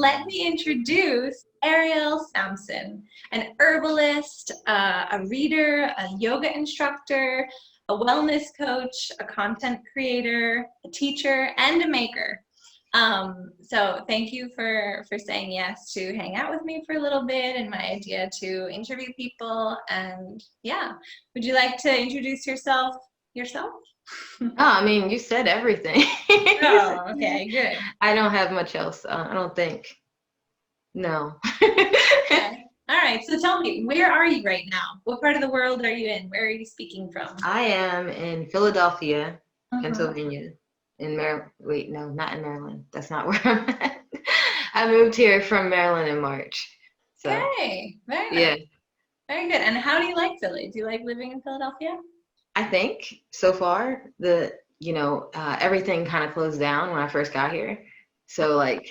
let me introduce Arielle Sampson, an herbalist, a reader, a yoga instructor, a wellness coach, a content creator, a teacher, and a maker. So thank you for saying yes to hang out with me for a little bit and my idea to interview people. And yeah, would you like to introduce yourself? Oh, I mean, you said everything. Oh, okay, good. I don't have much else. I don't think. No. Okay. All right. So tell me, where are you right now? What part of the world are you in? Where are you speaking from? I am in Philadelphia, Uh-huh. Pennsylvania. In Maryland. Wait, no, not in Maryland. That's not where I'm at. I moved here from Maryland in March. So, Okay. Very yeah, nice. Very good. And how do you like Philly? Do you like living in Philadelphia? I think so far everything kind of closed down when I first got here. So like,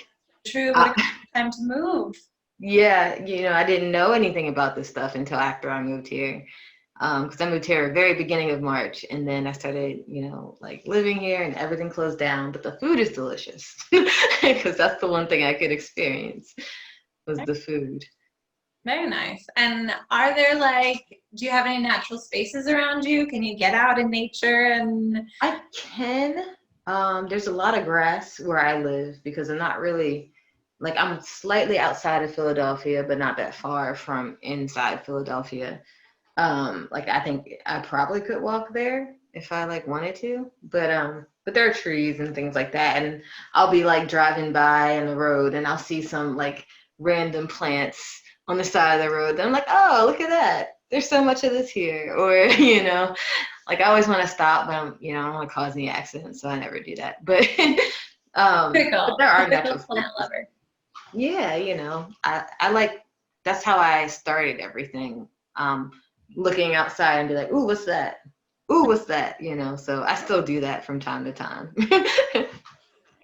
True. What a I, great time to move. yeah, I didn't know anything about this stuff until after I moved here. Because I moved here very beginning of March, and then I started, like living here, and everything closed down. But the food is delicious, because that's the one thing I could experience was the food. Very nice. And are there do you have any natural spaces around you? Can you get out in nature and I can. There's a lot of grass where I live because I'm not really like I'm slightly outside of Philadelphia, but not that far from inside Philadelphia. Like I think I probably could walk there if I like wanted to, but there are trees and things like that, and I'll be like driving by on the road and I'll see some like random plants on the side of the road. And I'm like, oh, look at that. There's so much of this here, or like I always want to stop, but I don't want to cause any accidents, so I never do that. But there are typical natural plant spaces. lover? Yeah, I like that's how I started everything. Looking outside and be like, ooh, what's that? Ooh, what's that? So I still do that from time to time.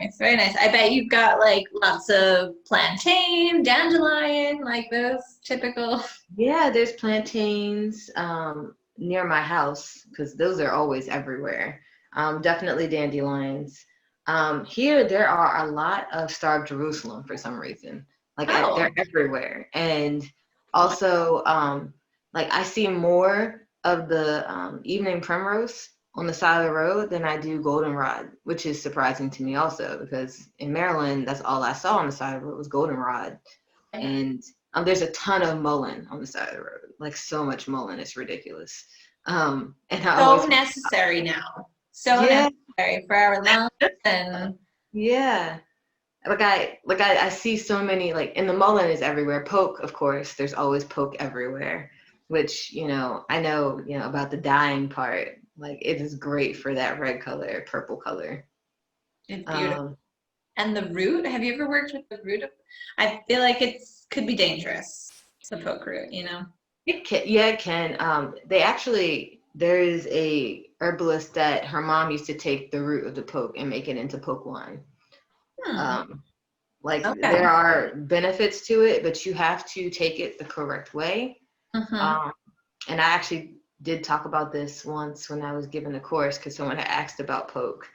It's very nice. I bet you've got lots of plantain, dandelion, like those typical. Yeah, there's plantains near my house because those are always everywhere. Definitely dandelions. Here, there are a lot of Star of Jerusalem for some reason. They're Oh, everywhere. And also, like I see more of the evening primrose on the side of the road than I do goldenrod, which is surprising to me also because in Maryland, that's all I saw on the side of the road was goldenrod. okay. And there's a ton of mullein on the side of the road, like so much mullein, it's ridiculous. And I So always, necessary now. So yeah, necessary for our lungs and yeah. I see so many like, and the mullein is everywhere. Poke, of course, there's always poke everywhere, which I know about the dyeing part. Like it is great for that red color, purple color. it's beautiful. Um, And the root, have you ever worked with the root of, I feel like it's could be dangerous, the poke root. It can, yeah, it can. There is a herbalist that her mom used to take the root of the poke and make it into poke wine. Hmm. Um, like Okay. there are benefits to it, but you have to take it the correct way. Mm-hmm. Um, and I actually did talk about this once when I was given a course because someone had asked about poke.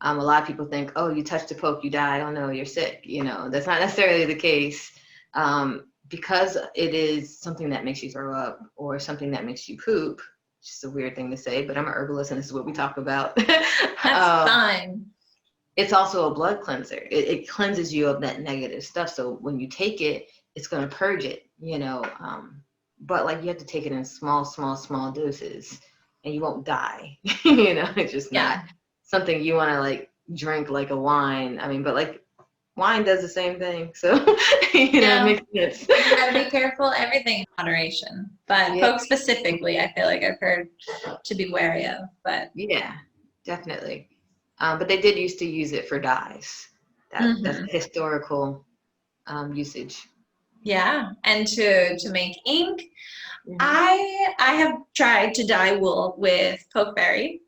A lot of people think, oh, you touch the poke, you die. Oh no, you're sick. That's not necessarily the case. Because it is something that makes you throw up or something that makes you poop. Just a weird thing to say, but I'm an herbalist and this is what we talk about. That's fine. It's also a blood cleanser. It cleanses you of that negative stuff. So when you take it, it's going to purge it. But like you have to take it in small, small, small doses and you won't die. It's just not Yeah. something you want to like drink like a wine. I mean, but like wine does the same thing. So, it No, makes sense. you gotta be careful, everything in moderation. But Yeah, poke specifically, I feel like I've heard to be wary of. But yeah, definitely. But they did used to use it for dyes. That's mhm. historical usage. Yeah, and to make ink, Hmm. I have tried to dye wool with pokeberry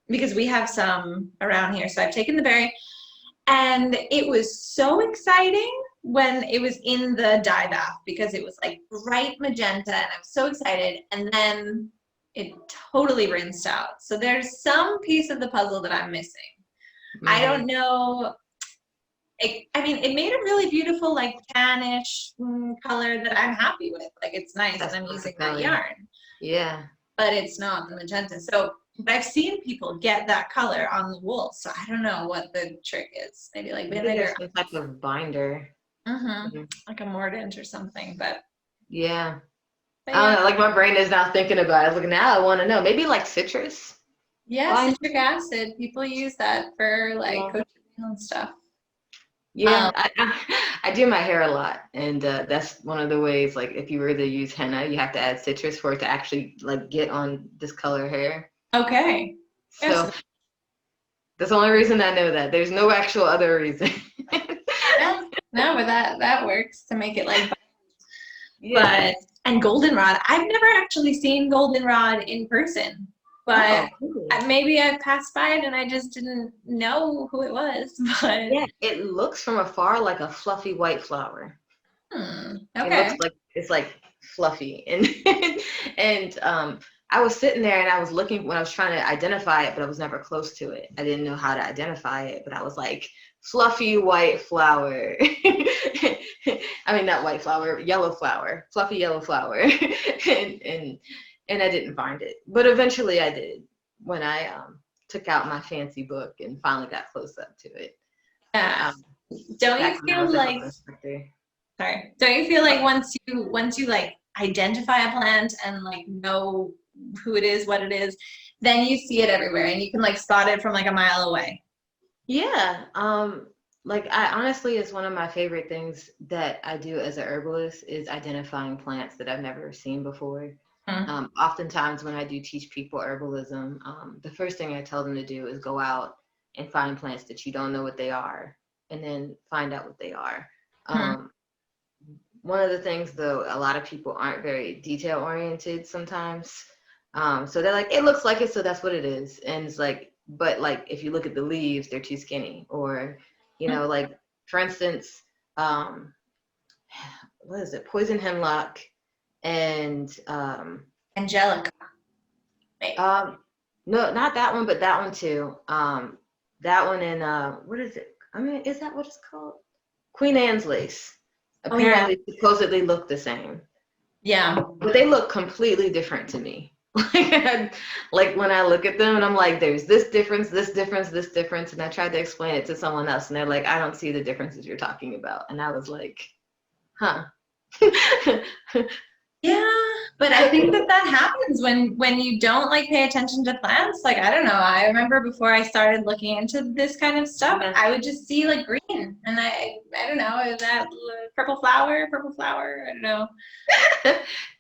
because we have some around here. So I've taken the berry, and it was so exciting when it was in the dye bath because it was like bright magenta, and I was so excited. And then it totally rinsed out. So there's some piece of the puzzle that I'm missing. I Hmm. don't know. I mean, it made a really beautiful, like tannish color that I'm happy with. Like it's nice, That's and I'm using perfect that color. yarn, Yeah. but it's not the magenta. So, but I've seen people get that color on the wool. So I don't know what the trick is. Maybe like Maybe vinegar, there's some type of binder. mm-hmm, like a mordant or something. Yeah. But I yeah, don't know, like my brain is now thinking about it. Like now I want to know. Maybe like citrus yeah, binder. citric acid. People use that for like Yeah. cochineal and stuff. Yeah, I do my hair a lot, and that's one of the ways. Like, if you were to use henna, you have to add citrus for it to actually like get on this color hair. Okay. Yes. So that's the only reason I know that. There's no actual other reason. Yeah. No, but that works to make it like. Yeah. But and goldenrod, I've never actually seen goldenrod in person, but Oh, really? maybe I've passed by it and I just didn't know who it was. But Yeah, it looks from afar like a fluffy white flower. It looks okay. like it's like fluffy, and and I was sitting there and I was looking when I was trying to identify it, but I was never close to it. I didn't know how to identify it, but I was like fluffy white flower. I mean, not white flower, yellow flower, fluffy yellow flower, and and I didn't find it, but eventually I did when I took out my fancy book and finally got close up to it. Yeah. Um, Don't you Back when I feel was a health like inspector. sorry? Don't you feel like once you like identify a plant and like know who it is, what it is, then you see it everywhere and you can like spot it from like a mile away. Yeah, like I honestly, it's one of my favorite things that I do as a herbalist is identifying plants that I've never seen before. Hmm. Oftentimes when I do teach people herbalism, the first thing I tell them to do is go out and find plants that you don't know what they are, and then find out what they are. Hmm. Um, One of the things, though, a lot of people aren't very detail oriented sometimes. So they're like, it looks like it, so that's what it is. And it's like, but like if you look at the leaves, they're too skinny. Or, like for instance, um, what is it? Poison hemlock and Angelica, maybe. um, no, not that one, but that one too. That one and what is it? I mean, is that what it's called? Queen Anne's lace. Oh yeah, Apparently, supposedly look the same. yeah. But they look completely different to me. Like when I look at them and I'm like, there's this difference, this difference, this difference. And I tried to explain it to someone else and they're like, I don't see the differences you're talking about. And I was like, huh. Yeah, but I think that happens when you don't like pay attention to plants. Like I don't know. I remember before I started looking into this kind of stuff, Yeah. I would just see like green, and I don't know, is that purple flower, purple flower? I don't know.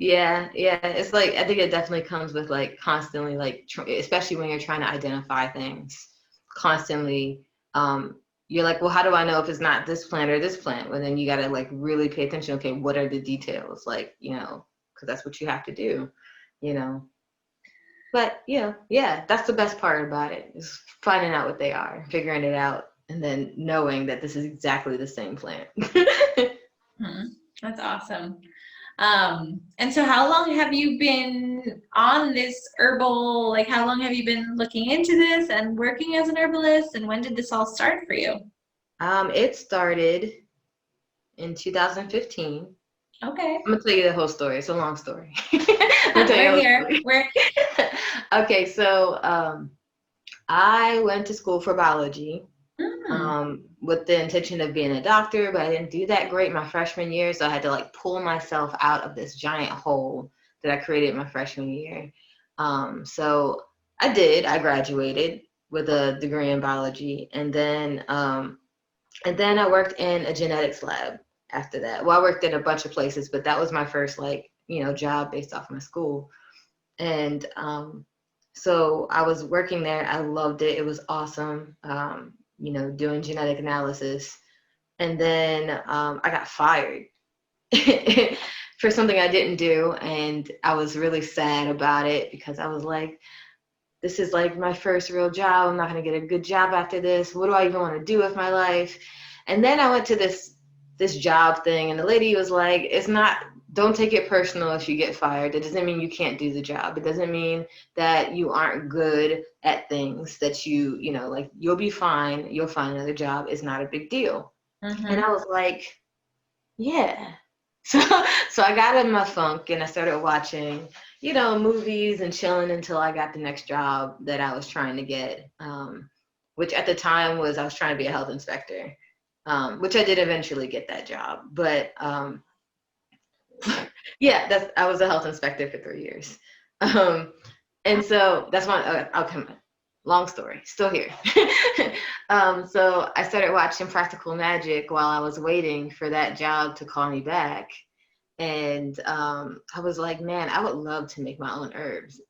Yeah, yeah. It's like I think it definitely comes with like constantly like especially when you're trying to identify things, constantly you're like, well, how do I know if it's not this plant or this plant? Well, then you got to like really pay attention. Okay, what are the details? Like, because that's what you have to do, you know. But yeah, that's the best part about it is finding out what they are, figuring it out, and then knowing that this is exactly the same plant. Hmm. That's awesome. And so how long have you been on this herbal, like how long have you been looking into this and working as an herbalist, and when did this all start for you? It started in 2015. Okay. I'm gonna tell you the whole story. It's a long story. I'm gonna tell you We're the whole here. story. We're Okay, so I went to school for biology mm, with the intention of being a doctor, but I didn't do that great my freshman year, so I had to like pull myself out of this giant hole that I created my freshman year. So I did. I graduated with a degree in biology, and then I worked in a genetics lab after that. Well, I worked in a bunch of places, but that was my first like job based off my school. And so I was working there. I loved it. It was awesome. Doing genetic analysis. And then I got fired for something I didn't do. And I was really sad about it because I was like, this is like my first real job. I'm not going to get a good job after this. What do I even want to do with my life? And then I went to this job thing, and the lady was like, it's not, don't take it personal if you get fired. It doesn't mean you can't do the job. It doesn't mean that you aren't good at things that like you'll be fine. You'll find another job. It's not a big deal. And Mm-hmm. I was like, yeah. So, so I got in my funk and I started watching, movies and chilling until I got the next job that I was trying to get, which at the time was I was trying to be a health inspector, which I did eventually get that job. But yeah, I was a health inspector for 3 years. Um, and so that's why I'll come. Long story, still here. So I started watching Practical Magic while I was waiting for that job to call me back. And I was like, man, I would love to make my own herbs.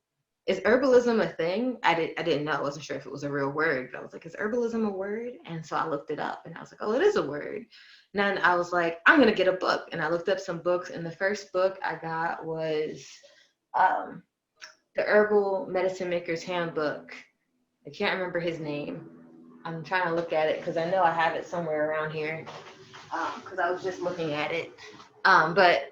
Is herbalism a thing? I didn't know. I wasn't sure if it was a real word, but I was like, is herbalism a word? And so I looked it up and I was like, oh, it is a word. And then I was like, I'm gonna get a book. And I looked up some books, and the first book I got was um, the Herbal Medicine Maker's Handbook. I can't remember his name. I'm trying to look at it because I know I have it somewhere around here because I was just looking at it. But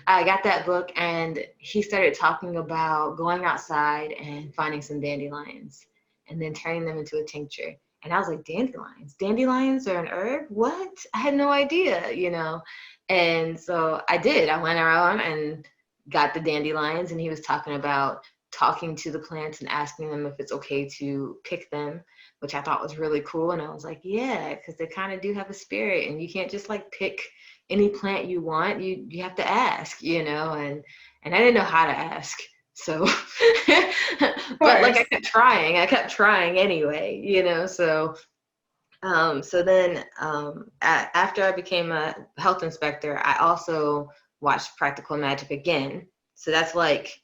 I got that book, and he started talking about going outside and finding some dandelions and then turning them into a tincture. And I was like, dandelions? Dandelions are an herb? What? I had no idea. And so I did. I went around and got the dandelions, and he was talking about talking to the plants and asking them if it's okay to pick them, which I thought was really cool. And I was like, yeah, because they kind of do have a spirit, and you can't just like pick any plant you want. You have to ask, and I didn't know how to ask. So but like I kept trying anyway. So then after I became a health inspector, I also watched Practical Magic again. So that's like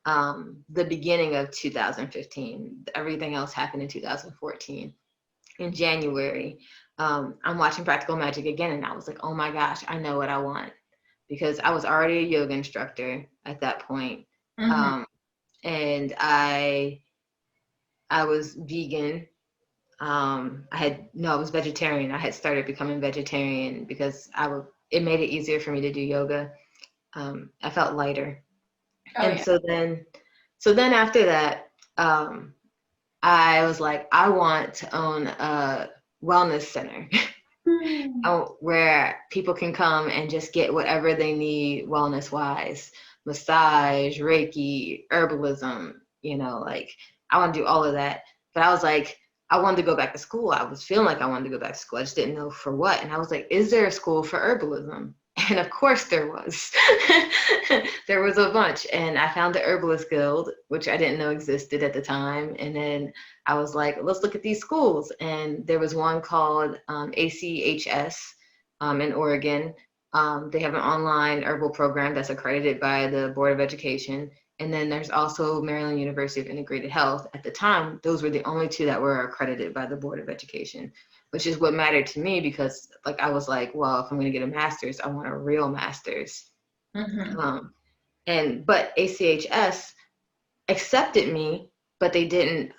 the beginning of 2015. Everything else happened in 2014. In January, I'm watching Practical Magic again, and I was like, oh my gosh, I know what I want, because I was already a yoga instructor at that point. Mm-hmm. And I was vegan. I was vegetarian. I had started becoming vegetarian because it made it easier for me to do yoga. I felt lighter. Oh And yeah. so then after that, I was like, I want to own a wellness center where people can come and just get whatever they need wellness wise, massage, Reiki, herbalism, like I want to do all of that. But I was like, I wanted to go back to school. I was feeling like I wanted to go back to school. I just didn't know for what. And I was like, is there a school for herbalism? And of course there was. There was a bunch. And I found the Herbalist Guild, which I didn't know existed at the time. And then I was like, let's look at these schools. And there was one called ACHS in Oregon. They have an online herbal program that's accredited by the Board of Education. And then there's also Maryland University of Integrated Health. At the time, those were the only two that were accredited by the Board of Education, which is what mattered to me, because like I was like, well, if I'm going to get a master's, I want a real master's. Mm-hmm. But ACHS accepted me, but they didn't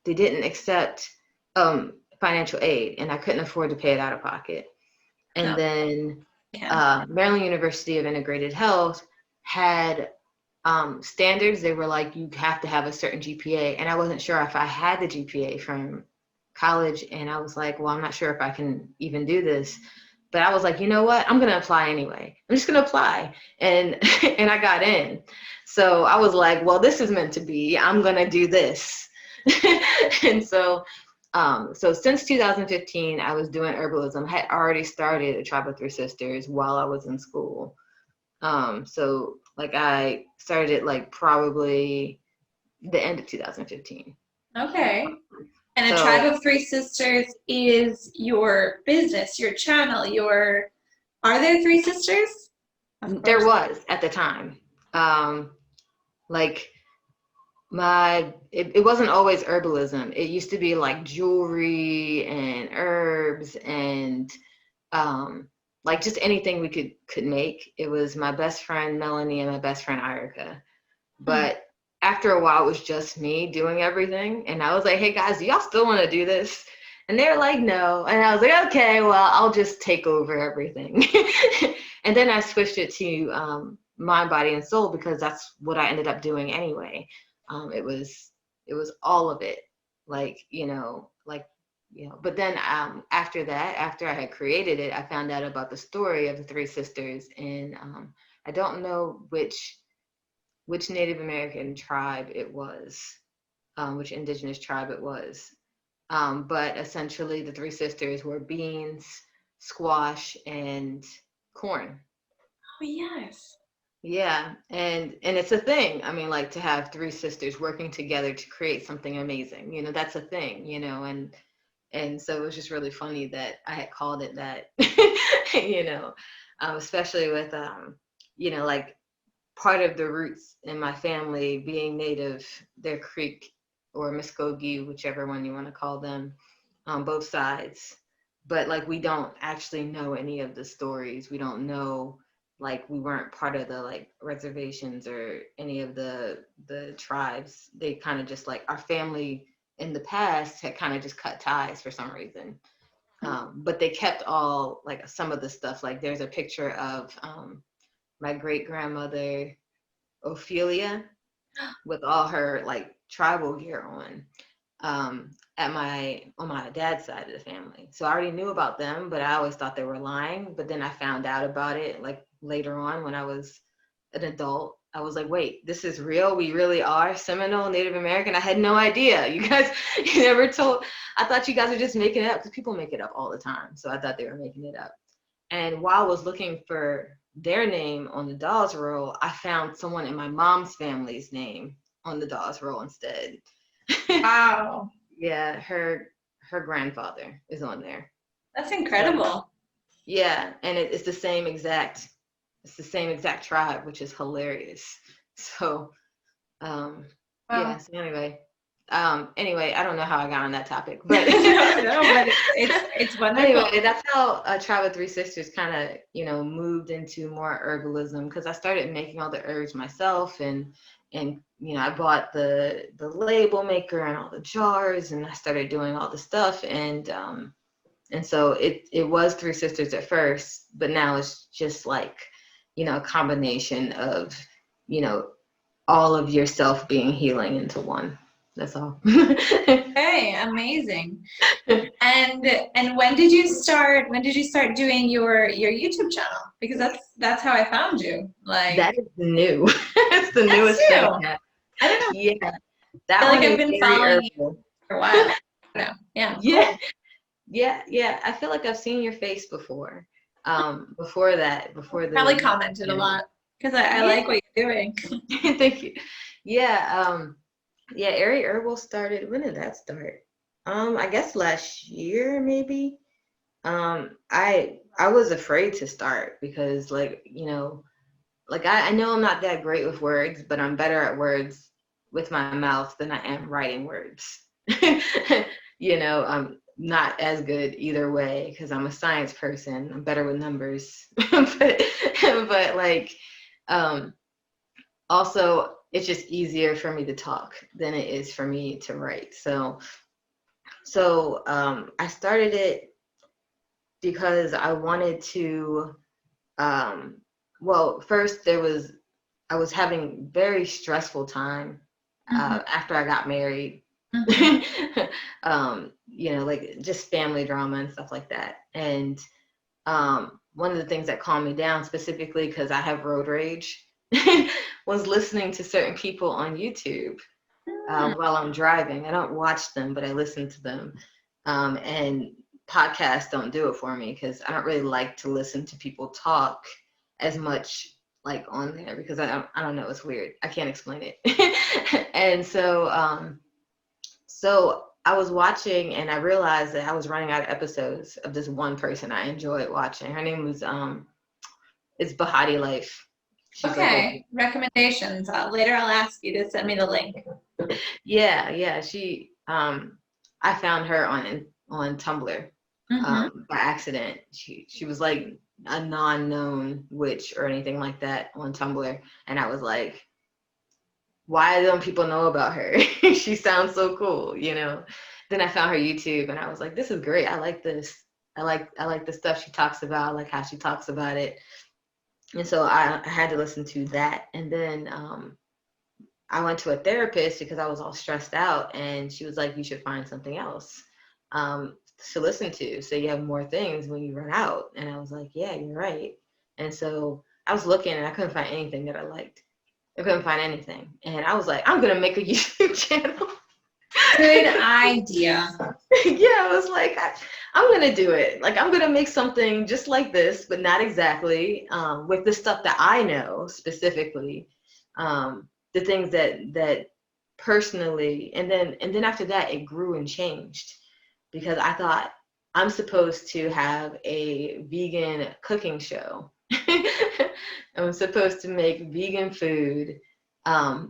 accept financial aid, and I couldn't afford to pay it out of pocket. And No. then Yeah. Maryland University of Integrated Health had standards. They were like, you have to have a certain GPA, and I wasn't sure if I had the GPA from college, and I was like, well, I'm not sure if I can even do this. But I was like, you know what? I'm gonna apply anyway. I'm just gonna apply, and and I got in. So I was like, well, this is meant to be. I'm gonna do this. And so since 2015, I was doing herbalism. I had already started a Tribe of Three Sisters while I was in school. So like I started it like probably the end of 2015. Okay. And a So Tribe of Three Sisters is your business, your channel, are there three sisters? Of there course. was at the time. Like it wasn't always herbalism. It used to be like jewelry and herbs and like just anything we could make. It was my best friend Melanie and my best friend Erica. But after a while, it was just me doing everything. And I was like, hey guys, do y'all still want to do this? And they were like, no. And I was like, okay, well, I'll just take over everything. And then I switched it to mind, body, and soul, because that's what I ended up doing anyway. It was all of it. Like, like But then after that, after I had created it, I found out about the story of the three sisters, and I don't know which Native American tribe it was, which indigenous tribe it was. But essentially, the three sisters were beans, squash, and corn. Oh, yes. Yeah, and it's a thing. I mean, like to have three sisters working together to create something amazing. That's a thing. And so it was just really funny that I had called it that. you know, Especially with like part of the roots in my family being native, they're Creek or Muskogee, whichever one you want to call them, on both sides. But like we don't actually know any of the stories. We don't know, like we weren't part of the like reservations or any of the tribes. They kind of just like our family in the past had kind of just cut ties for some reason. But they kept all like some of the stuff. Like there's a picture of my great grandmother Ophelia with all her like tribal gear on, on my dad's side of the family. So I already knew about them, but I always thought they were lying. But then I found out about it like later on when I was an adult. I was like, wait, this is real. We really are Seminole Native American. I had no idea. You guys, you never told. I thought you guys were just making it up because people make it up all the time. So I thought they were making it up. And while I was looking for their name on the Dawes roll, I found someone in my mom's family's name on the Dawes roll instead. Wow. Yeah, her grandfather is on there. That's incredible. Yeah, and it's the same exact tribe, which is hilarious. So Wow. yeah, so anyway, I don't know how I got on that topic, but no, but it's wonderful. Anyway, that's how Tribe of Three Sisters kind of, moved into more herbalism because I started making all the herbs myself, and I bought the label maker and all the jars, and I started doing all the stuff, and so it was Three Sisters at first, but now it's just like a combination of all of yourself being healing into one. That's all. Okay, amazing. And when did you start doing your YouTube channel? Because that's how I found you. Like that is new. It's the newest thing. I don't know. Yeah. I feel like I've been following you for a while. No. Yeah. Yeah. Cool. Yeah. I feel like I've seen your face before. Before the Probably commented a lot because I like what you're doing. Thank you. Yeah. Aerielle started. When did that start? I guess last year maybe. I was afraid to start because like I know I'm not that great with words, but I'm better at words with my mouth than I am writing words. I'm not as good either way because I'm a science person. I'm better with numbers, but like also it's just easier for me to talk than it is for me to write. So I started it because I wanted to first I was having very stressful time after I got married. Like just family drama and stuff like that. And one of the things that calmed me down specifically because I have road rage was listening to certain people on YouTube while I'm driving. I don't watch them, but I listen to them. And podcasts don't do it for me because I don't really like to listen to people talk as much like on there because I don't know, it's weird. I can't explain it. And so so I was watching and I realized that I was running out of episodes of this one person I enjoyed watching. Her name was it's Bahati Life. She's okay, like recommendations. Later I'll ask you to send me the link. Yeah. She I found her on Tumblr by accident. She was like a non-known witch or anything like that on Tumblr, and I was like, why don't people know about her? She sounds so cool, Then I found her YouTube and I was like, this is great. I like this. I like the stuff she talks about. I like how she talks about it. And so I had to listen to that. And then I went to a therapist because I was all stressed out, and she was like, you should find something else. to listen to. So you have more things when you run out. And I was like, yeah, you're right. And so I was looking and I couldn't find anything that I liked. I couldn't find anything. And I was like, I'm going to make a YouTube channel. Good idea. Yeah, I was like, I'm going to do it. Like, I'm going to make something just like this, but not exactly, with the stuff that I know specifically, the things that personally, and then after that, it grew and changed because I thought I'm supposed to have a vegan cooking show. I'm supposed to make vegan food,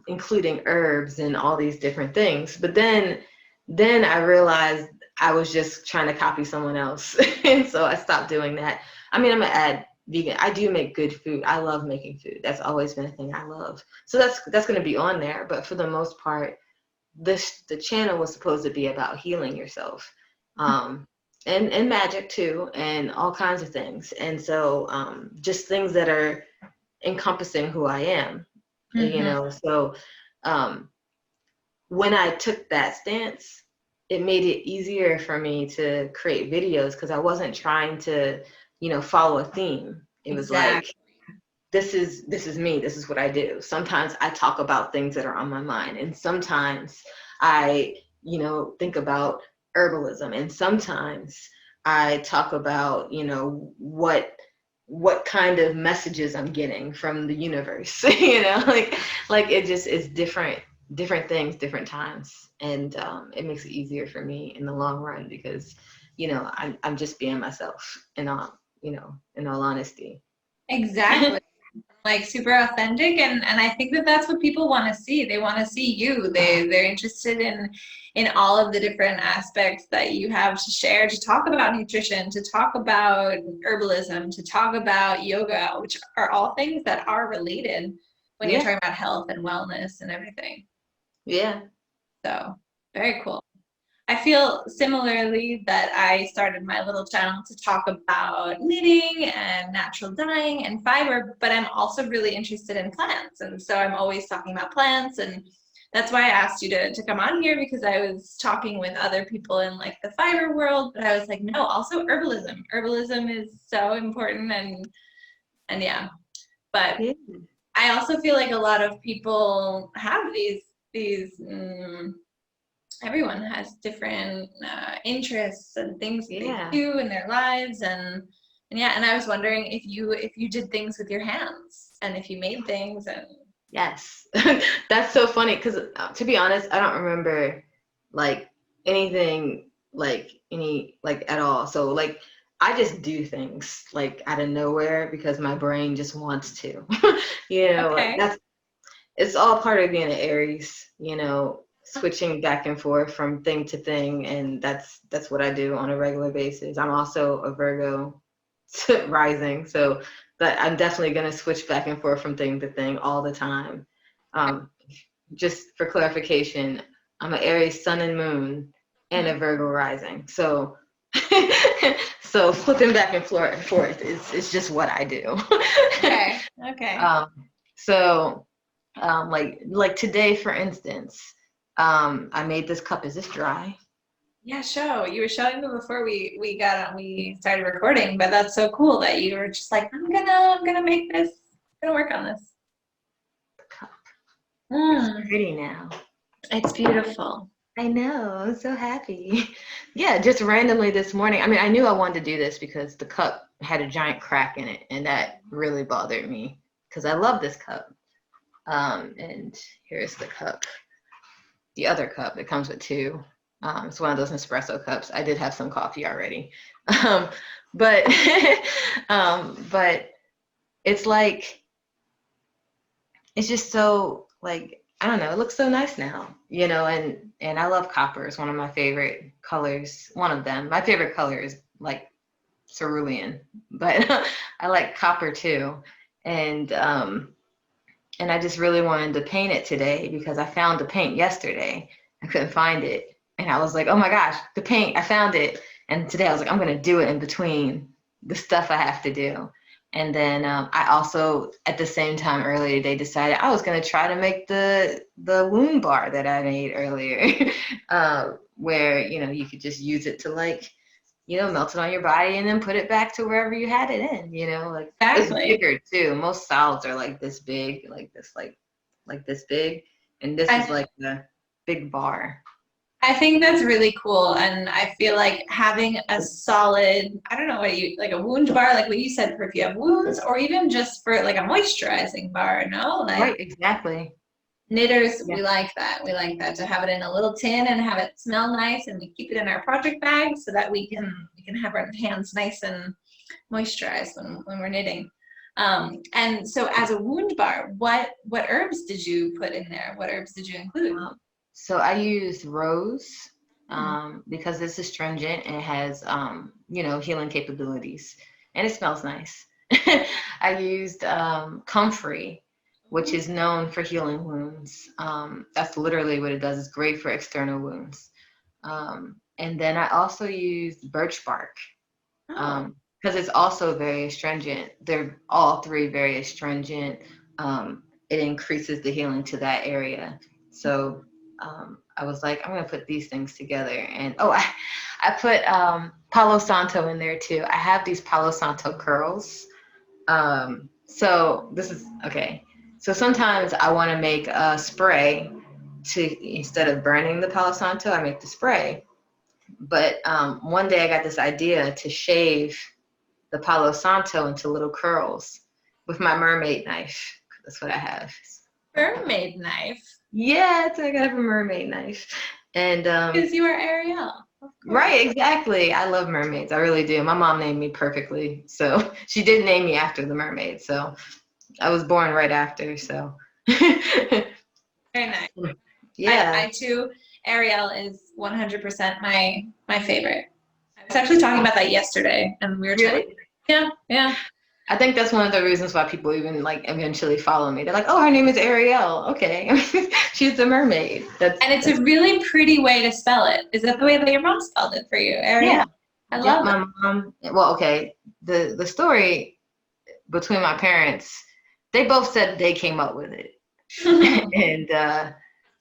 including herbs and all these different things. But then I realized I was just trying to copy someone else. And so I stopped doing that. I mean, I'm gonna add vegan. I do make good food. I love making food. That's always been a thing I love. So that's gonna be on there. But for the most part, the channel was supposed to be about healing yourself. And magic too, and all kinds of things. And so just things that are encompassing who I am, you know. So when I took that stance, it made it easier for me to create videos because I wasn't trying to, you know, follow a theme. It was like, this is me, this is what I do. Sometimes I talk about things that are on my mind, and sometimes I, you know, think about herbalism, and sometimes I talk about, you know, what kind of messages I'm getting from the universe. You know, like it just is different things, different times, and it makes it easier for me in the long run because, you know, I'm just being myself, in all, you know, in all honesty. Exactly. Like super authentic, and I think that that's what people want to see. They want to see you. They're interested in all of the different aspects that you have to share, to talk about nutrition, to talk about herbalism, to talk about yoga, which are all things that are related when you're talking about health and wellness and everything. Yeah. So very cool. I feel similarly that I started my little channel to talk about knitting and natural dyeing and fiber, but I'm also really interested in plants. And so I'm always talking about plants. And that's why I asked you to come on here, because I was talking with other people in like the fiber world, but I was like, no, also herbalism. Herbalism is so important, and yeah. But I also feel like a lot of people have these everyone has different interests and things that they do in their lives, and I was wondering if you did things with your hands and if you made things. And yes. That's so funny because to be honest, I don't remember like anything like at all. So like I just do things like out of nowhere because my brain just wants to. You know, it's all part of being an Aries, you know, switching back and forth from thing to thing, and that's what I do on a regular basis. I'm also a Virgo rising, so but I'm definitely going to switch back and forth from thing to thing all the time. Just for clarification, I'm an Aries sun and moon and a Virgo rising, so so flipping back and forth is just what I do. Okay. So like today, for instance, I made this cup. Is this dry? Yeah, you were showing me before we started recording, but that's so cool that you were just like, I'm gonna make this, I'm gonna work on this. The cup. It's pretty now. It's beautiful. I know, I'm so happy. Yeah, just randomly this morning. I mean, I knew I wanted to do this because the cup had a giant crack in it, and that really bothered me because I love this cup. And here's the cup. The other cup, it comes with two. It's one of those espresso cups. I did have some coffee already. But it's like, it's just so like, I don't know, it looks so nice now, you know, and I love copper. It's one of my favorite colors. One of them. My favorite color is like cerulean, but I like copper too. And I just really wanted to paint it today because I found the paint yesterday. I couldn't find it. And I was like, oh my gosh, the paint, I found it. And today I was like, I'm going to do it in between the stuff I have to do. And then I also, at the same time earlier today, decided I was going to try to make the wound bar that I made earlier, where, you know, you could just use it to like, you know, melt it on your body and then put it back to wherever you had it in, you know, like it's Exactly. bigger too. Most salads are like this big, like this big. And this is like the big bar. I think that's really cool. And I feel like having a solid, I don't know what you, like a wound bar, like what you said, for if you have wounds, or even just for like a moisturizing bar, no? Like Right, exactly. knitters, Yeah. we like that. We like that, to have it in a little tin and have it smell nice, and we keep it in our project bag so that we can have our hands nice and moisturized when we're knitting. And so as a wound bar, what herbs did you put in there? What herbs did you include? So I used rose because it's astringent and it has, you know, healing capabilities, and it smells nice. I used comfrey, which is known for healing wounds. That's literally what it does. It's great for external wounds. And then I also used birch bark because it's also very astringent. They're all three very astringent. It increases the healing to that area. So I was like, I'm gonna put these things together. And I put Palo Santo in there too. I have these Palo Santo curls. So this is okay. So sometimes I want to make a spray instead of burning the Palo Santo, I make the spray. But one day I got this idea to shave the Palo Santo into little curls with my mermaid knife. That's what I have. Mermaid knife. Yeah, I got a mermaid knife. And because you are Arielle. Right, exactly. I love mermaids. I really do. My mom named me perfectly. So she did name me after the mermaid. So I was born right after. So very nice. Yeah. I too, Arielle is 100% my favorite. I was actually talking about that yesterday, and we were Really? yeah. I think that's one of the reasons why people even like eventually follow me. They're like, "Oh, her name is Arielle. Okay, she's the mermaid." And it's a really pretty way to spell it. Is that the way that your mom spelled it for you, Arielle? Yeah. I love my mom. Well, okay. The story between my parents, they both said they came up with it, and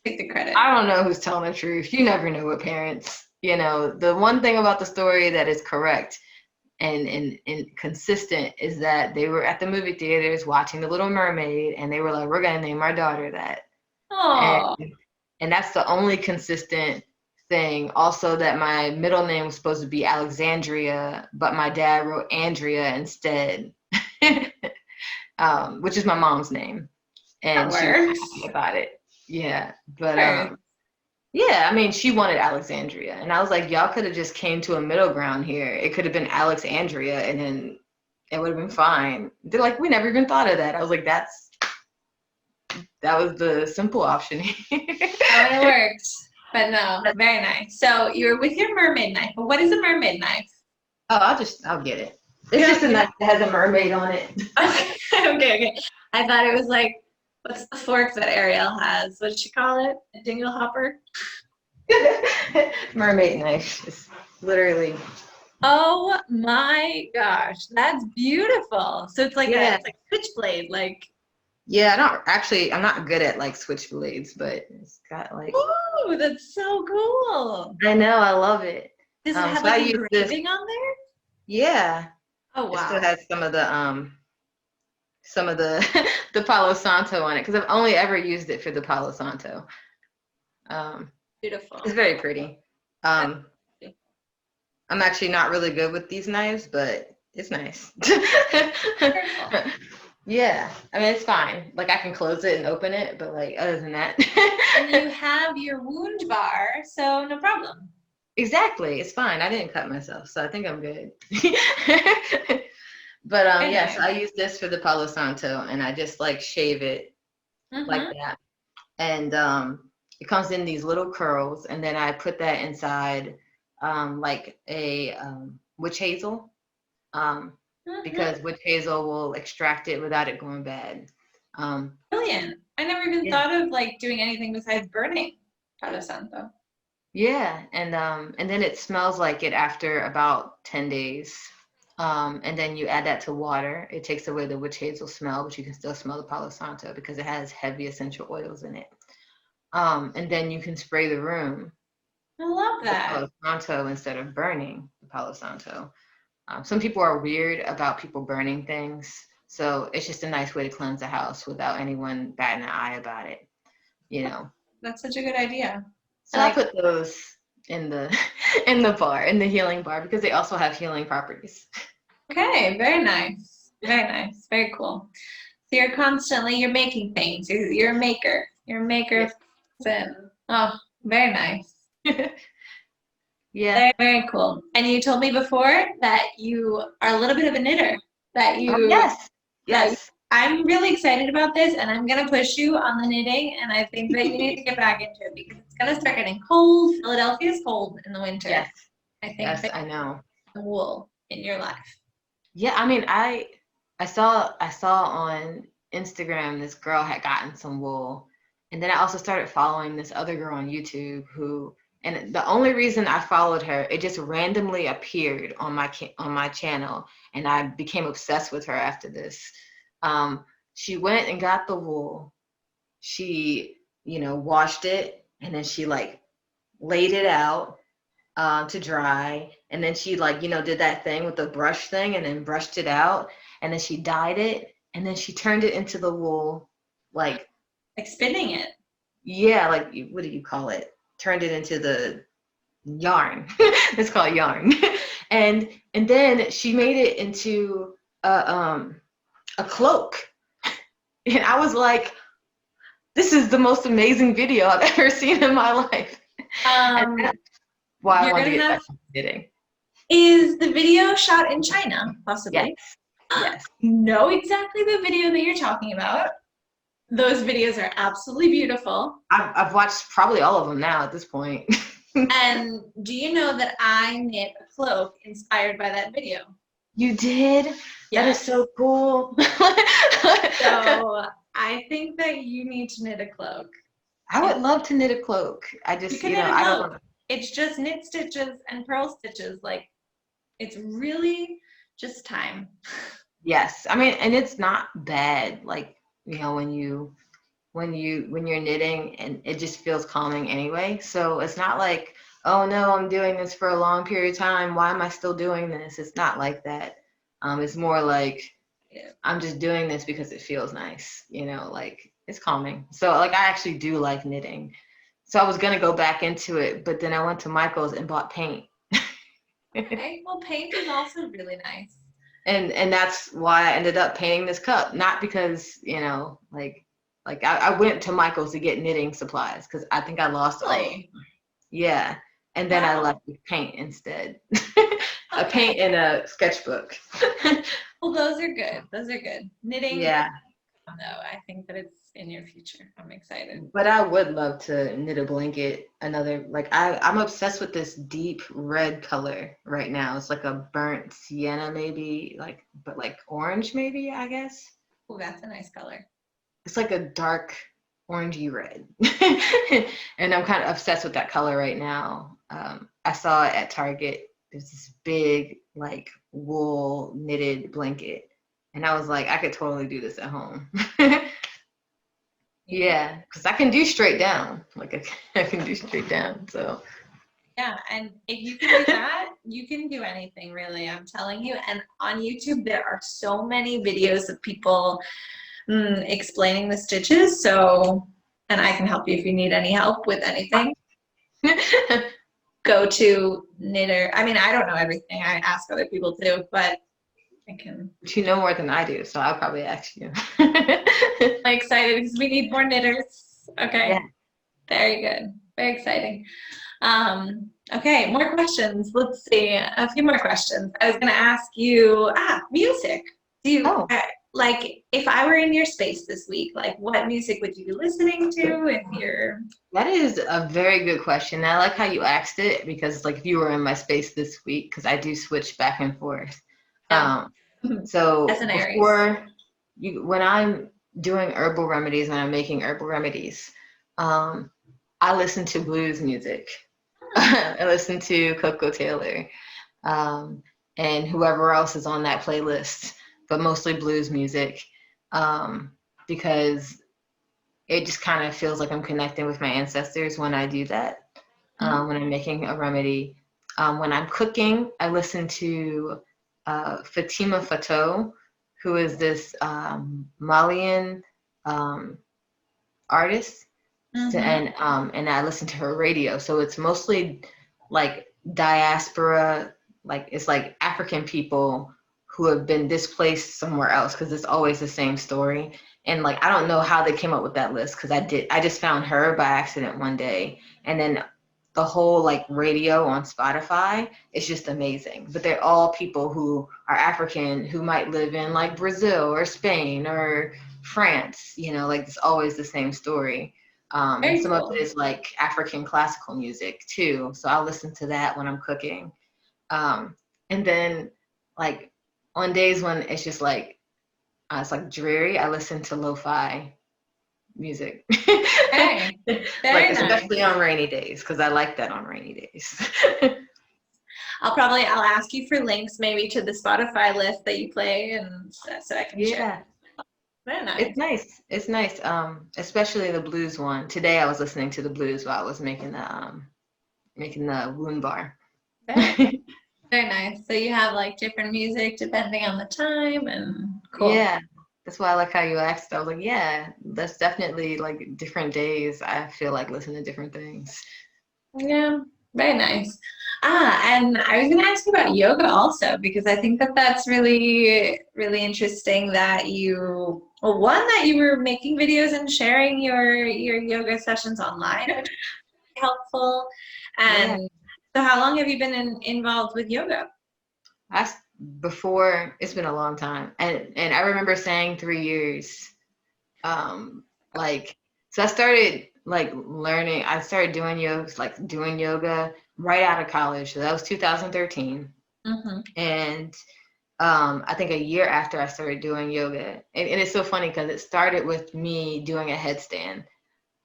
take the credit. I don't know who's telling the truth. You never know with parents. You know, the one thing about the story that is correct and consistent is that they were at the movie theaters watching The Little Mermaid, and they were like, "We're gonna name our daughter that." Oh. And that's the only consistent thing. Also, that my middle name was supposed to be Alexandria, but my dad wrote Andrea instead, which is my mom's name, and she was happy about it. Yeah, but yeah, I mean, she wanted Alexandria, and I was like, y'all could have just came to a middle ground here. It could have been Alexandria, and then it would have been fine. They're like, we never even thought of that. I was like, that was the simple option. How it worked. But no, very nice. So you were with your mermaid knife. But what is a mermaid knife? Oh, I'll get it. It's just a knife that has a mermaid on it. Okay. I thought it was like, what's the fork that Arielle has? What did she call it? A dingle hopper? Mermaid knife. It's literally. Oh my gosh, that's beautiful. So it's like it's like switchblade, like. Yeah, I'm not good at like switchblades, but it's got like. Ooh, that's so cool. I know, I love it. Does it have like engraving on there? Yeah. Oh wow. It still has some of the the Palo Santo on it because I've only ever used it for the Palo Santo. Beautiful. It's very pretty. I'm actually not really good with these knives, but it's nice. Yeah, I mean, it's fine. Like, I can close it and open it, but like, other than that. And you have your wound bar, so no problem. Exactly, it's fine. I didn't cut myself, so I think I'm good. But yeah, so I use this for the Palo Santo, and I just like shave it like that. And it comes in these little curls, and then I put that inside like a witch hazel. Because witch hazel will extract it without it going bad. Brilliant. I never even thought of like doing anything besides burning Palo Santo. Yeah, and then it smells like it after about 10 days. And then you add that to water. It takes away the witch hazel smell, but you can still smell the Palo Santo because it has heavy essential oils in it. And then you can spray the room I love with that. Palo Santo instead of burning the Palo Santo. Some people are weird about people burning things, so it's just a nice way to cleanse the house without anyone batting an eye about it, you know. That's such a good idea. So I put those in the in the healing bar, because they also have healing properties. Okay, very nice. Very nice. Very cool. So you're making things. You're a maker. You're a maker of things. Oh, very nice. Yeah. Very, very cool. And you told me before that you are a little bit of a knitter. Yes. I'm really excited about this, and I'm going to push you on the knitting, and I think that you need to get back into it because it's going to start getting cold. Philadelphia is cold in the winter. Yes. I think Yes, I know. Wool in your life. Yeah, I mean, I saw on Instagram this girl had gotten some wool, and then I also started following this other girl on YouTube who, and the only reason I followed her, it just randomly appeared on my channel, and I became obsessed with her after this. She went and got the wool. She, washed it, and then she like laid it out to dry, and then she did that thing with the brush thing and then brushed it out, and then she dyed it, and then she turned it into the wool, like spinning it. Yeah, like what do you call it? Turned it into the yarn. It's called yarn. and then she made it into a cloak. And I was like, this is the most amazing video I've ever seen in my life. And that's why I want to get back to knitting. Is the video shot in China, possibly? Yes. Know exactly the video that you're talking about. Those videos are absolutely beautiful. I've watched probably all of them now at this point. And do you know that I knit a cloak inspired by that video? You did? Yes. That is so cool. So I think that you need to knit a cloak. I would love to knit a cloak. I just, I don't know. It's just knit stitches and purl stitches. Like, it's really just time. Yes. I mean, and it's not bad. Like, when you're knitting, and it just feels calming anyway. So it's not like, oh no, I'm doing this for a long period of time. Why am I still doing this? It's not like that. It's more like, I'm just doing this because it feels nice, like it's calming. So like, I actually do like knitting. So I was going to go back into it, but then I went to Michael's and bought paint. Okay, well, paint is also really nice. And that's why I ended up painting this cup. Not because, like I went to Michael's to get knitting supplies because I think I lost all of them. Yeah. And then I left with paint instead. A paint and a sketchbook. Well, those are good. Those are good. Knitting. Yeah. No, I think that it's in your future. I'm excited. But I would love to knit a blanket. I'm obsessed with this deep red color right now. It's like a burnt sienna, maybe, but orange, maybe, I guess. Oh, that's a nice color. It's like a dark orangey red. And I'm kind of obsessed with that color right now. I saw it at Target. There's this big wool knitted blanket, and I was like, I could totally do this at home. Yeah, because I can do straight down. I can do straight down. So yeah, and if you can do that, you can do anything, really. I'm telling you. And on YouTube, there are so many videos of people explaining the stitches. So, and I can help you if you need any help with anything. Go to knitter. I mean, I don't know everything. I ask other people too, but I can. But you know more than I do, so I'll probably ask you. I'm excited because we need more knitters. Okay. Yeah. Very good. Very exciting. Okay, more questions. Let's see. A few more questions. I was going to ask you, music. Do you, if I were in your space this week, what music would you be listening to if you're... That is a very good question. I like how you asked it because if you were in my space this week, because I do switch back and forth. So as an Aries. When I'm doing herbal remedies, when I'm making herbal remedies, I listen to blues music. I listen to Coco Taylor. and whoever else is on that playlist, but mostly blues music, because it just kind of feels like I'm connecting with my ancestors when I do that, when I'm making a remedy. When I'm cooking, I listen to Fatima Fatou, who is this Malian artist, and I listen to her radio. So it's mostly like diaspora, like it's like African people who have been displaced somewhere else, because it's always the same story. And like I don't know how they came up with that list, because I just found her by accident one day, and then the whole like radio on Spotify is just amazing. But they're all people who are African, who might live in like Brazil or Spain or France, like it's always the same story. Very Some of cool. it is like African classical music too, so I'll listen to that when I'm cooking. And then like on days when it's just like it's like dreary, I listen to lo-fi music. Hey, Like very nice. especially on rainy days, because I like that on rainy days. I'll ask you for links maybe to the Spotify list that you play, and so I can share. Yeah, Very nice. it's nice. It's nice. Especially the blues one. Today I was listening to the blues while I was making the wound bar. Very, very nice. So you have like different music depending on the time, and cool. Yeah, that's why I like how you asked. I was like, yeah, that's definitely like different days. I feel like listening to different things. Yeah, very nice. And I was going to ask you about yoga also, because I think that that's really, really interesting that one, that you were making videos and sharing your yoga sessions online, which is helpful. Yeah, And so how long have you been involved with yoga? I before it's been a long time, and I remember saying 3 years. Like so, I started like learning. I started doing yoga right out of college. So that was 2013, Mm-hmm. and I think a year after I started doing yoga, and it's so funny because it started with me doing a headstand.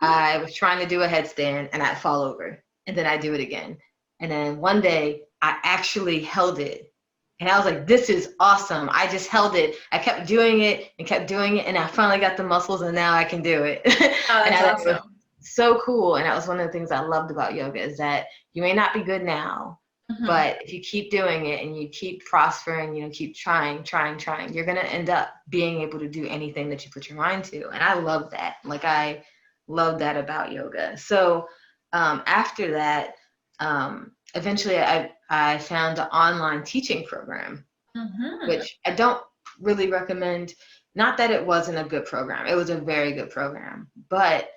I was trying to do a headstand and I'd fall over, and then I'd do it again. And then one day I actually held it. And I was like, this is awesome. I just held it. I kept doing it and kept doing it. And I finally got the muscles, and now I can do it. Oh, And that's I thought it was awesome. so cool. And that was one of the things I loved about yoga, is that you may not be good now, Mm-hmm. but if you keep doing it and you keep prospering, keep trying, you're going to end up being able to do anything that you put your mind to. And I love that. Like, I love that about yoga. So after that, eventually I found an online teaching program, Mm-hmm. which I don't really recommend. Not that it wasn't a good program. It was a very good program. But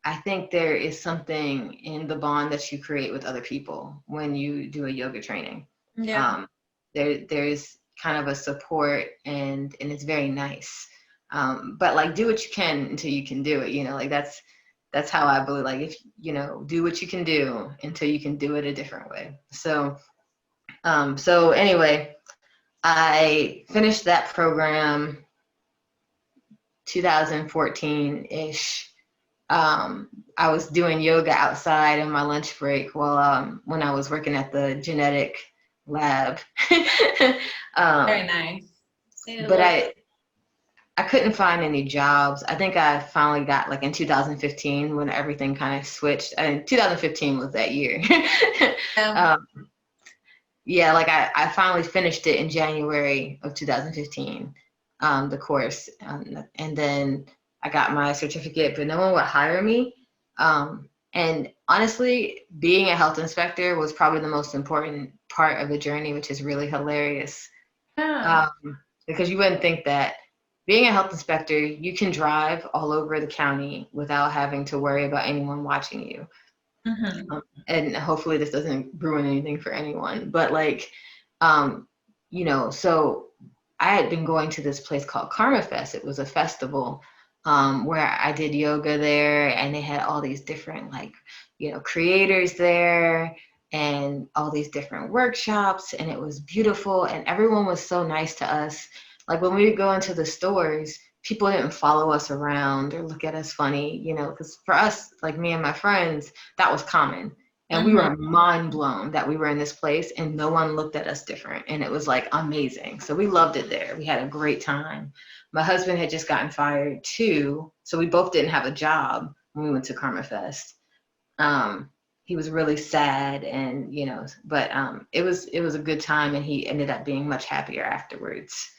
I think there is something in the bond that you create with other people when you do a yoga training. Yeah. Um, there's kind of a support, and it's very nice. But like, do what you can until you can do it. Like that's how I believe. Like, if do what you can do until you can do it a different way. So anyway, I finished that program 2014-ish. I was doing yoga outside on my lunch break while when I was working at the genetic lab. Very nice. But I couldn't find any jobs. I think I finally got, like, in 2015, when everything kind of switched. And 2015 was that year. Um, um, yeah, like I finally finished it in January of 2015, the course, and then I got my certificate, but no one would hire me. And honestly, being a health inspector was probably the most important part of the journey, which is really hilarious. yeah. Um, because you wouldn't think that being a health inspector, you can drive all over the county without having to worry about anyone watching you. Mm-hmm. And hopefully this doesn't ruin anything for anyone, but like, so I had been going to this place called Karma Fest. It was a festival where I did yoga there, and they had all these different, like, creators there, and all these different workshops, and it was beautiful, and everyone was so nice to us. Like, when we would go into the stores, people didn't follow us around or look at us funny, because for us, like me and my friends, that was common. And we were mind blown that we were in this place and no one looked at us different. And it was like amazing. So we loved it there. We had a great time. My husband had just gotten fired too. So we both didn't have a job when we went to Karma Fest. He was really sad and, but it was a good time, and he ended up being much happier afterwards.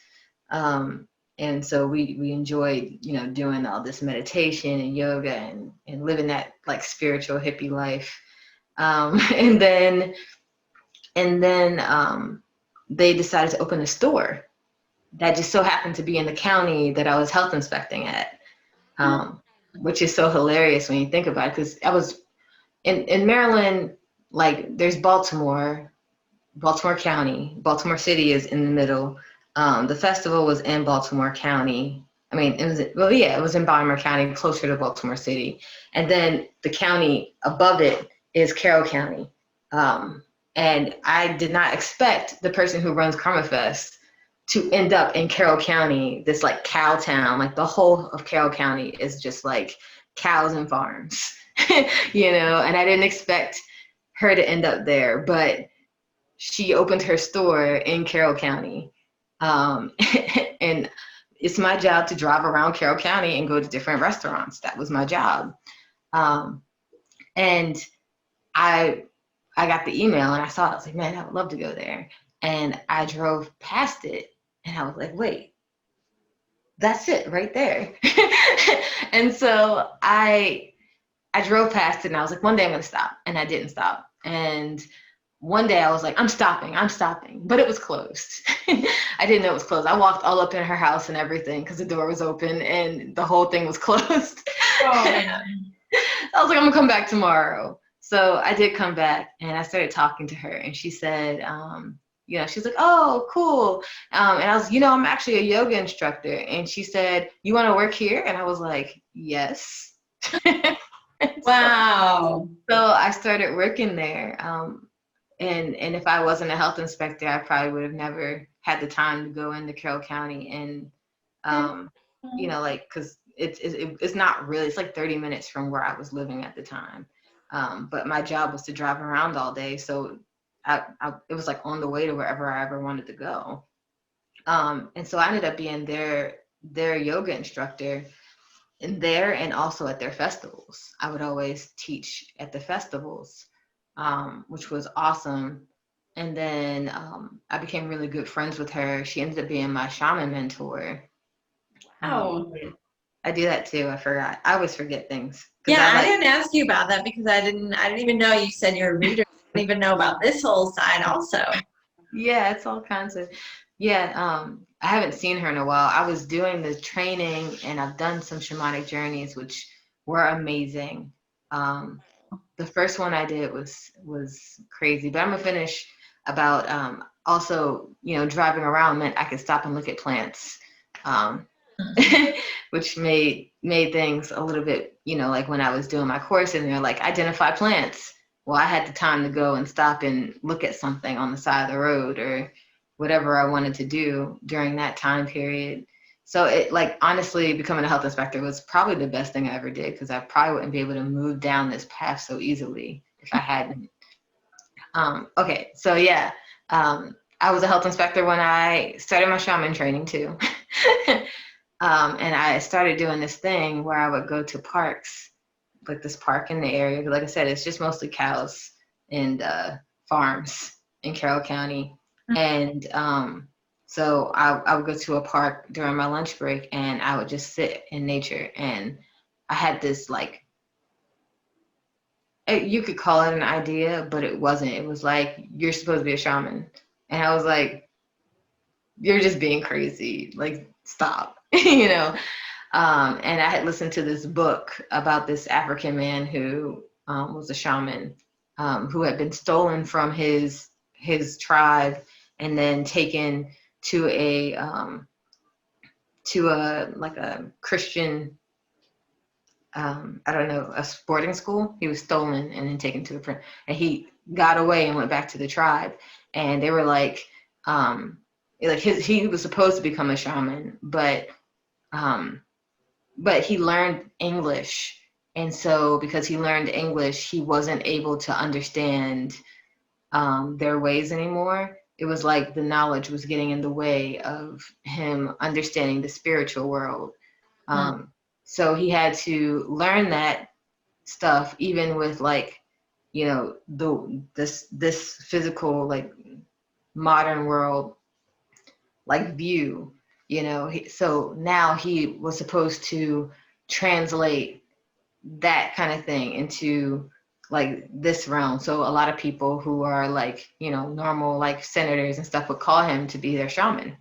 And so we enjoyed, doing all this meditation and yoga and living that like spiritual hippie life. And then they decided to open a store that just so happened to be in the county that I was health inspecting at, which is so hilarious when you think about it, because I was in Maryland, like there's Baltimore County. Baltimore City is in the middle. The festival was in Baltimore County. I mean, it was in Baltimore County, closer to Baltimore City. And then the county above it is Carroll County. And I did not expect the person who runs Karma Fest to end up in Carroll County, this like cow town. Like the whole of Carroll County is just like cows and farms, and I didn't expect her to end up there, but she opened her store in Carroll County. And it's my job to drive around Carroll County and go to different restaurants. That was my job. And I got the email and I saw it. I was like, man, I would love to go there. And I drove past it and I was like, wait, that's it right there. And so I drove past it and I was like, one day I'm going to stop. And I didn't stop. And one day I was like, I'm stopping, but it was closed. I didn't know it was closed. I walked all up in her house and everything because the door was open and the whole thing was closed. Oh, man. I was like, I'm gonna come back tomorrow. So I did come back and I started talking to her and she said, she's like, oh, cool. And I was, I'm actually a yoga instructor. And she said, you want to work here? And I was like, yes. Wow. So I started working there. And if I wasn't a health inspector, I probably would have never had the time to go into Carroll County and, because it's not really, it's like 30 minutes from where I was living at the time. But my job was to drive around all day. So it was like on the way to wherever I ever wanted to go. And so I ended up being their yoga instructor in there and also at their festivals. I would always teach at the festivals. Which was awesome. And then I became really good friends with her. She ended up being my shaman mentor. I do that too. I forgot. I always forget things. Yeah, I didn't ask you about that because I didn't even know you said you're a reader. I didn't even know about this whole side also. Yeah, it's all kinds of, I haven't seen her in a while. I was doing the training and I've done some shamanic journeys, which were amazing. The first one I did was crazy, but I'm gonna finish about also, driving around meant I could stop and look at plants, which made things a little bit, like when I was doing my course and they're like, identify plants. Well, I had the time to go and stop and look at something on the side of the road or whatever I wanted to do during that time period. So it, like, honestly, becoming a health inspector was probably the best thing I ever did because I probably wouldn't be able to move down this path so easily if I hadn't. Okay, so yeah, I was a health inspector when I started my shaman training too. And I started doing this thing where I would go to parks, like this park in the area. Like I said, it's just mostly cows and farms in Carroll County. And so I would go to a park during my lunch break and I would just sit in nature. And I had this, like, you could call it an idea, but it wasn't. It was like, you're supposed to be a shaman. And I was like, you're just being crazy. Like, stop, And I had listened to this book about this African man who was a shaman who had been stolen from his tribe and then taken to a like a Christian, I don't know, a boarding school. He was stolen and then taken to and he got away and went back to the tribe. And they were like he was supposed to become a shaman, but he learned English And so because he learned English, he wasn't able to understand their ways anymore. It was like the knowledge was getting in the way of him understanding the spiritual world. So he had to learn that stuff, even with like, you know, this physical, like modern world, like view, you know. So now he was supposed to translate that kind of thing into like this realm. So a lot of people who are like, you know, normal like senators and stuff would call him to be their shaman.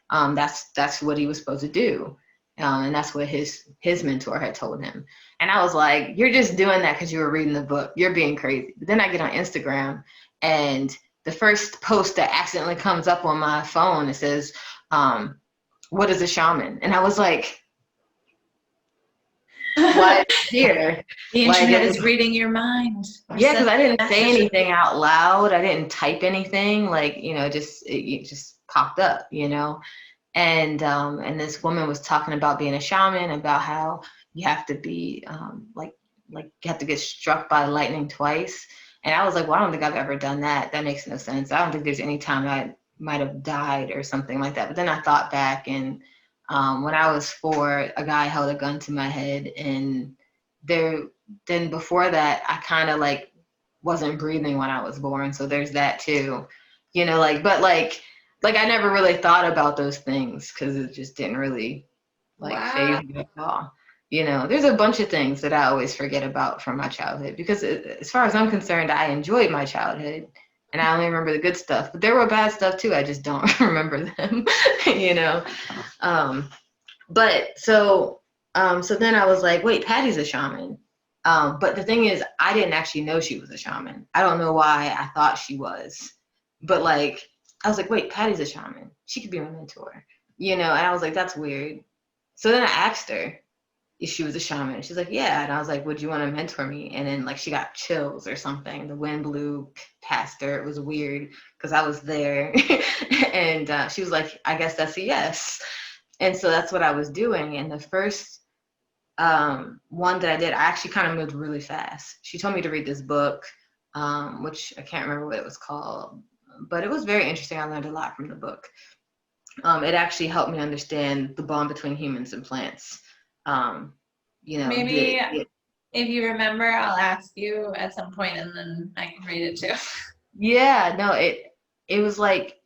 That's what he was supposed to do. And that's what his mentor had told him. And I was like, you're just doing that because you were reading the book. You're being crazy. But then I get on Instagram, and the first post that accidentally comes up on my phone, it says, what is a shaman? And I was like, what here? The internet is reading your mind. Yeah, because I didn't say anything out loud. I didn't type anything. Like, you know, it just popped up, you know. And this woman was talking about being a shaman, about how you have to be like you have to get struck by lightning twice. And I was like, well, I don't think I've ever done that. That makes no sense. I don't think there's any time I might have died or something like that. But then I thought back, and when I was 4, a guy held a gun to my head, and then before that, I kind of like wasn't breathing when I was born. So there's that too, you know, like, but like I never really thought about those things because it just didn't really like phase me at all. You know, there's a bunch of things that I always forget about from my childhood because as far as I'm concerned, I enjoyed my childhood and I only remember the good stuff, but there were bad stuff too. I just don't remember them, you know? But so then I was like, wait, Patty's a shaman. But the thing is, I didn't actually know she was a shaman. I don't know why I thought she was, but like, I was like, wait, Patty's a shaman. She could be my mentor, you know? And I was like, that's weird. So then I asked her if she was a shaman. She's like, yeah. And I was like, would you want to mentor me? And then like she got chills or something. The wind blew past her. It was weird because I was there. And she was like, I guess that's a yes. And so that's what I was doing. And the first one that I did, I actually kind of moved really fast. She told me to read this book, which I can't remember what it was called, but it was very interesting. I learned a lot from the book. It actually helped me understand the bond between humans and plants. You know, maybe if you remember, I'll ask you at some point and then I can read it too. Yeah, no, it was like,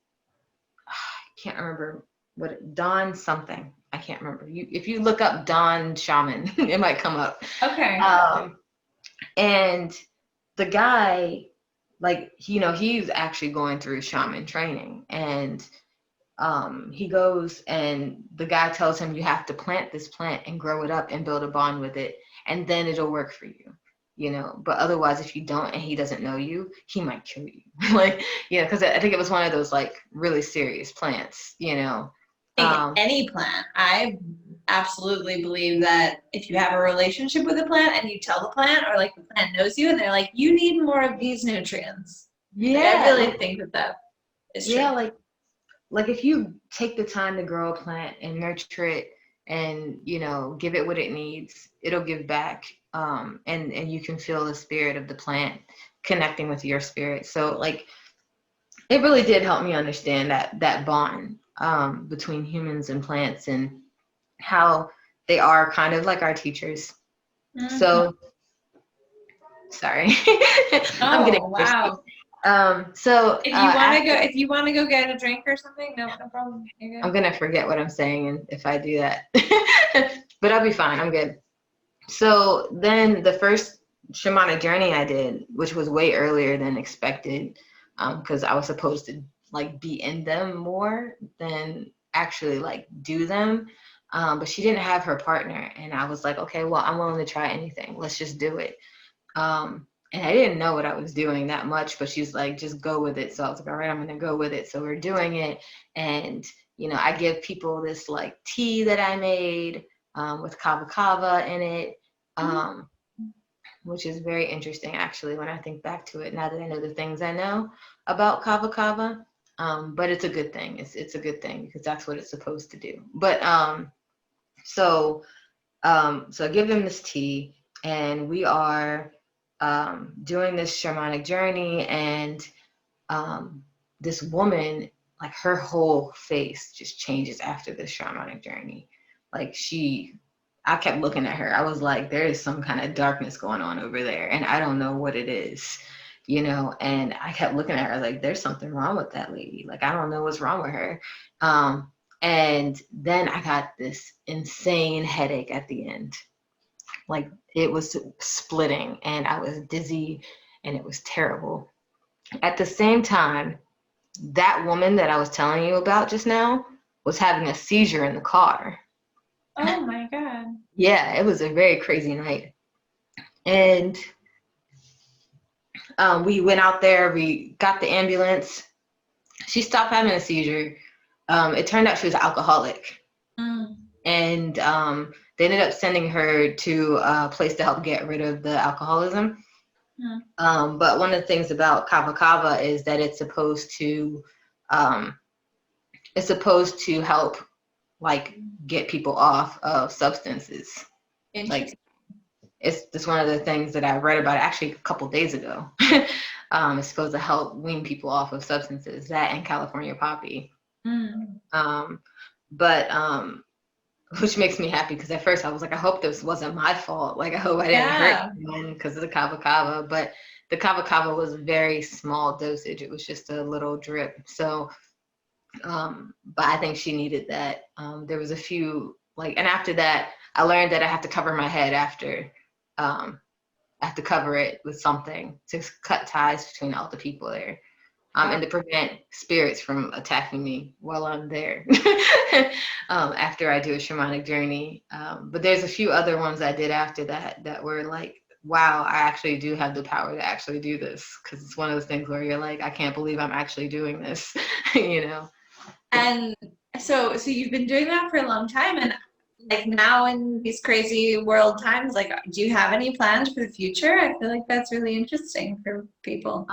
I can't remember what, Dawn something. I can't remember. If you look up Dawn Shaman, it might come up. Okay. And the guy, like, you know, he's actually going through shaman training, and he goes and the guy tells him you have to plant this plant and grow it up and build a bond with it, and then it'll work for you, you know. But otherwise, if you don't and he doesn't know you, he might kill you. Like, you know, because I think it was one of those like really serious plants, you know. Any plant. I absolutely believe that if you have a relationship with a plant and you tell the plant, or like the plant knows you and they're like, you need more of these nutrients. Yeah, like, I really think that is true. Yeah, like if you take the time to grow a plant and nurture it and, you know, give it what it needs, it'll give back. And you can feel the spirit of the plant connecting with your spirit. So like it really did help me understand that bond between humans and plants and how they are kind of like our teachers. Mm-hmm. So sorry. I'm getting wow. So if you want to go get a drink or something, no problem. I'm gonna forget what I'm saying, and if I do that, but I'll be fine. I'm good. So then the first shamanic journey I did, which was way earlier than expected, because I was supposed to like be in them more than actually like do them. But she didn't have her partner, and I was like, okay, well, I'm willing to try anything. Let's just do it. And I didn't know what I was doing that much, but she's like, just go with it. So I was like, all right, I'm going to go with it. So we're doing it. And, you know, I give people this like tea that I made with kava kava in it, which is very interesting, actually, when I think back to it, now that I know the things I know about kava kava. But it's a good thing. It's a good thing because that's what it's supposed to do. But so I give them this tea. and we are doing this shamanic journey, and this woman, like her whole face just changes after this shamanic journey. Like I kept looking at her. I was like, there is some kind of darkness going on over there, and I don't know what it is, and I kept looking at her like, there's something wrong with that lady. Like, I don't know what's wrong with her. And then I got this insane headache at the end. Like, it was splitting, and I was dizzy, and it was terrible. At the same time, that woman that I was telling you about just now was having a seizure in the car. Oh my God. Yeah, it was a very crazy night. And we went out there, we got the ambulance. She stopped having a seizure. It turned out she was alcoholic. And they ended up sending her to a place to help get rid of the alcoholism. But one of the things about kava kava is that it's supposed to help, like, get people off of substances. Like, it's just one of the things that I read about actually a couple days ago. It's supposed to help wean people off of substances, that and California poppy. Which makes me happy, because at first I was like, I hope this wasn't my fault. Like, I hope I didn't hurt anyone because of the kava kava. But the kava kava was a very small dosage. It was just a little drip. So, but I think she needed that. There was a few, like, and after that, I learned that I have to cover my head after. I have to cover it with something to cut ties between all the people there. And to prevent spirits from attacking me while I'm there after I do a shamanic journey. But there's a few other ones I did after that were like, wow, I actually do have the power to actually do this. Because it's one of those things where you're like, I can't believe I'm actually doing this, And so you've been doing that for a long time, and like now in these crazy world times, like, do you have any plans for the future? I feel like that's really interesting for people.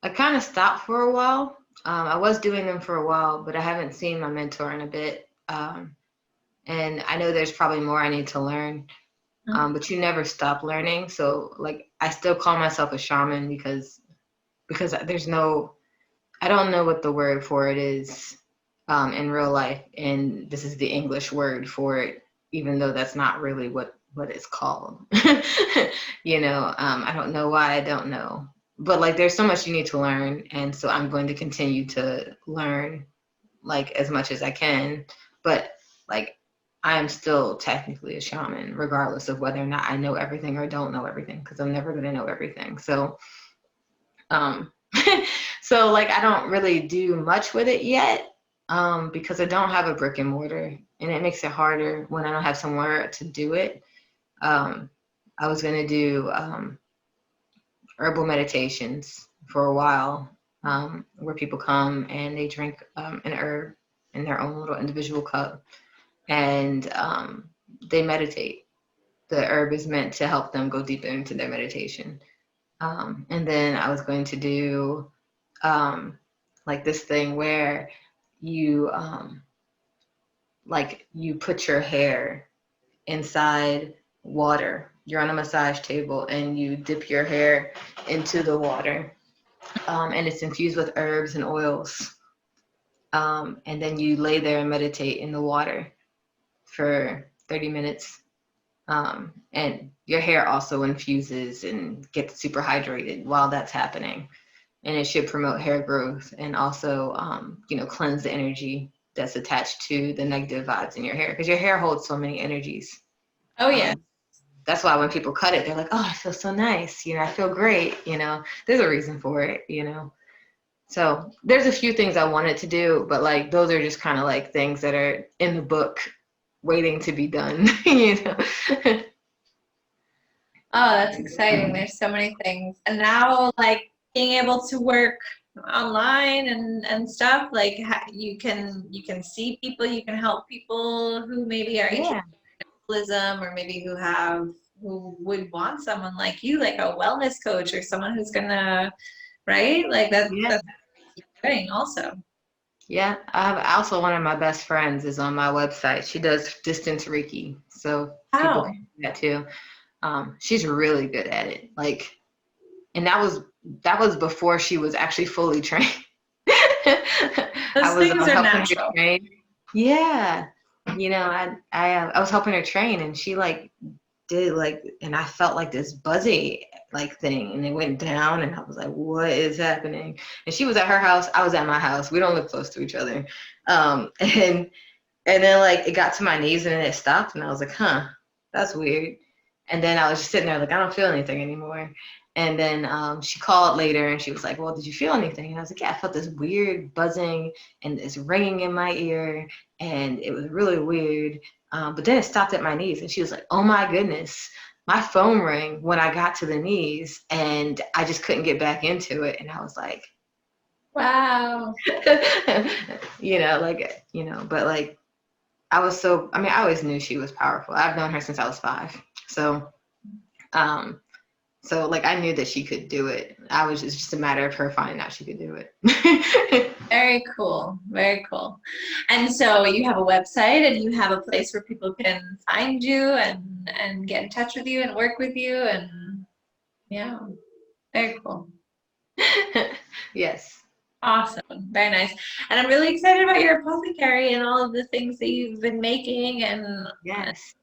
I kind of stopped for a while. I was doing them for a while, but I haven't seen my mentor in a bit. And I know there's probably more I need to learn. But you never stop learning. So, like, I still call myself a shaman because I don't know what the word for it is in real life. And this is the English word for it, even though that's not really what it's called. I don't know why I don't know. But, like, there's so much you need to learn, and so I'm going to continue to learn, like, as much as I can. But, like, I am still technically a shaman, regardless of whether or not I know everything or don't know everything, because I'm never going to know everything. So, so, like, I don't really do much with it yet, because I don't have a brick and mortar, and it makes it harder when I don't have somewhere to do it. I was going to do herbal meditations for a while, where people come and they drink an herb in their own little individual cup, and they meditate. The herb is meant to help them go deeper into their meditation. And then I was going to do like this thing where you you put your hair inside water. You're on a massage table and you dip your hair into the water, and it's infused with herbs and oils. And then you lay there and meditate in the water for 30 minutes. And your hair also infuses and gets super hydrated while that's happening. And it should promote hair growth and also, cleanse the energy that's attached to the negative vibes in your hair, because your hair holds so many energies. Oh, yeah. That's why when people cut it, they're like, oh, I feel so nice. I feel great. There's a reason for it, So there's a few things I wanted to do, but, like, those are just kind of like things that are in the book waiting to be done, Oh, that's exciting. There's so many things. And now, like, being able to work online and stuff, like, you can see people, you can help people who maybe are Yeah. or maybe who would want someone like you, like a wellness coach or someone who's gonna, right? Like, that's doing also. Yeah. I have also, one of my best friends is on my website. She does distance Reiki. So people can do that too. She's really good at it. Like, and that was before she was actually fully trained. Those I was things are helping her natural. train. Yeah, I was helping her train, and she like did like, and I felt like this buzzy like thing, and it went down, and I was like, what is happening? And she was at her house, I was at my house. We don't live close to each other, and then like it got to my knees, and then it stopped, and I was like, huh, that's weird. And then I was just sitting there like, I don't feel anything anymore. And then she called later, and she was like, well, did you feel anything? And I was like, yeah, I felt this weird buzzing and this ringing in my ear, and it was really weird. But then it stopped at my knees, and she was like, oh my goodness, my phone rang when I got to the knees, and I just couldn't get back into it. And I was like, Wow. but like, I always knew she was powerful. I've known her since I was 5. So, like, I knew that she could do it. It's just a matter of her finding out she could do it. Very cool. Very cool. And so you have a website, and you have a place where people can find you and get in touch with you and work with you, and yeah, very cool. Yes. Awesome. Very nice. And I'm really excited about your apothecary and all of the things that you've been making and Yes.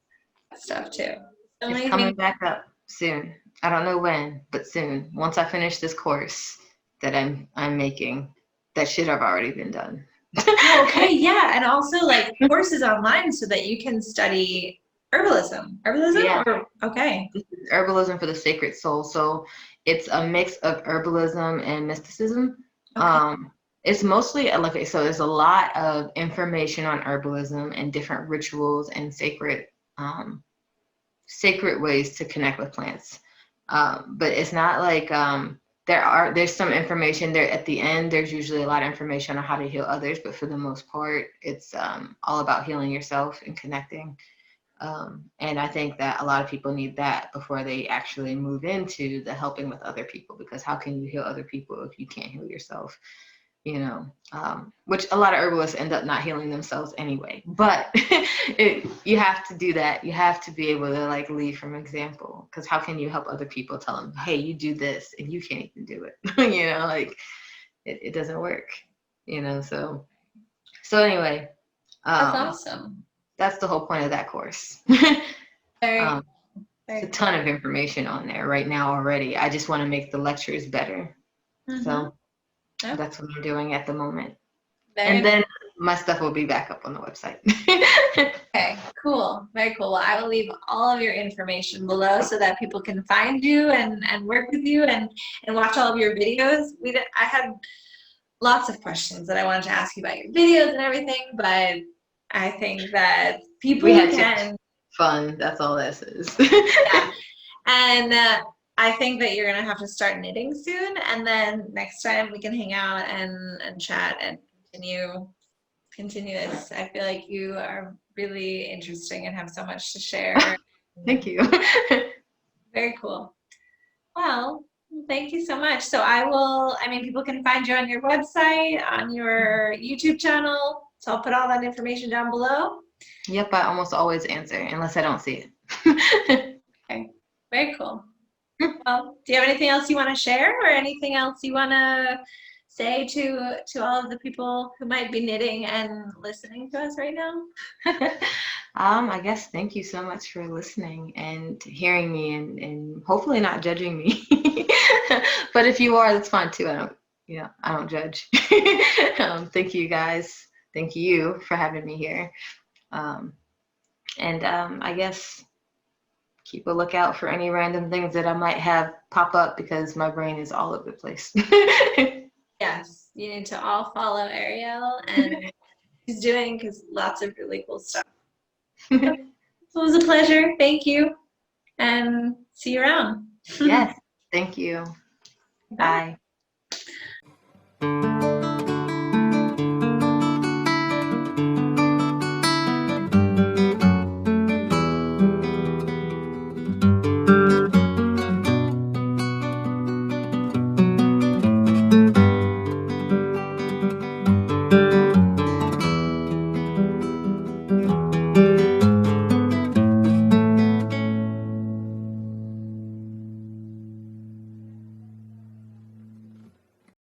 stuff too. So It's coming back up soon. I don't know when, but soon. Once I finish this course that I'm making, that should have already been done. Okay, yeah, and also like courses online so that you can study herbalism. Yeah. Okay. This is herbalism for the sacred soul. So it's a mix of herbalism and mysticism. Okay. It's mostly so there's a lot of information on herbalism and different rituals and sacred ways to connect with plants. But it's not like there's some information there at the end. There's usually a lot of information on how to heal others, but for the most part, it's all about healing yourself and connecting. And I think that a lot of people need that before they actually move into the helping with other people, because how can you heal other people if you can't heal yourself? Which a lot of herbalists end up not healing themselves anyway. But you have to do that. You have to be able to like lead from example, because how can you help other people? Tell them, hey, you do this, and you can't even do it. Like it doesn't work. So anyway, That's awesome. that's the whole point of that course. Very There's a ton of information on there right now already. I just want to make the lectures better. So that's what I'm doing at the moment. Then my stuff will be back up on the website. Okay, cool. Very cool. Well, I will leave all of your information below so that people can find you and work with you and watch all of your videos. I had lots of questions that I wanted to ask you about your videos and everything, but I think that people can fun. That's all this is. Yeah. And I think that you're gonna have to start knitting soon, and then next time we can hang out and chat and continue this. I feel like you are really interesting and have so much to share. Thank you. Very cool. Well, thank you so much. So people can find you on your website, on your YouTube channel. So I'll put all that information down below. Yep, I almost always answer unless I don't see it. Okay, very cool. Well, do you have anything else you want to share, or anything else you want to say to all of the people who might be knitting and listening to us right now? I guess thank you so much for listening and hearing me and hopefully not judging me. But if you are, that's fine too. I don't judge. Thank you guys. Thank you for having me here. I guess keep a lookout for any random things that I might have pop up, because my brain is all over the place. Yes, you need to all follow Arielle and what she's doing, because lots of really cool stuff. So it was a pleasure. Thank you, and see you around. Yes, thank you. Bye.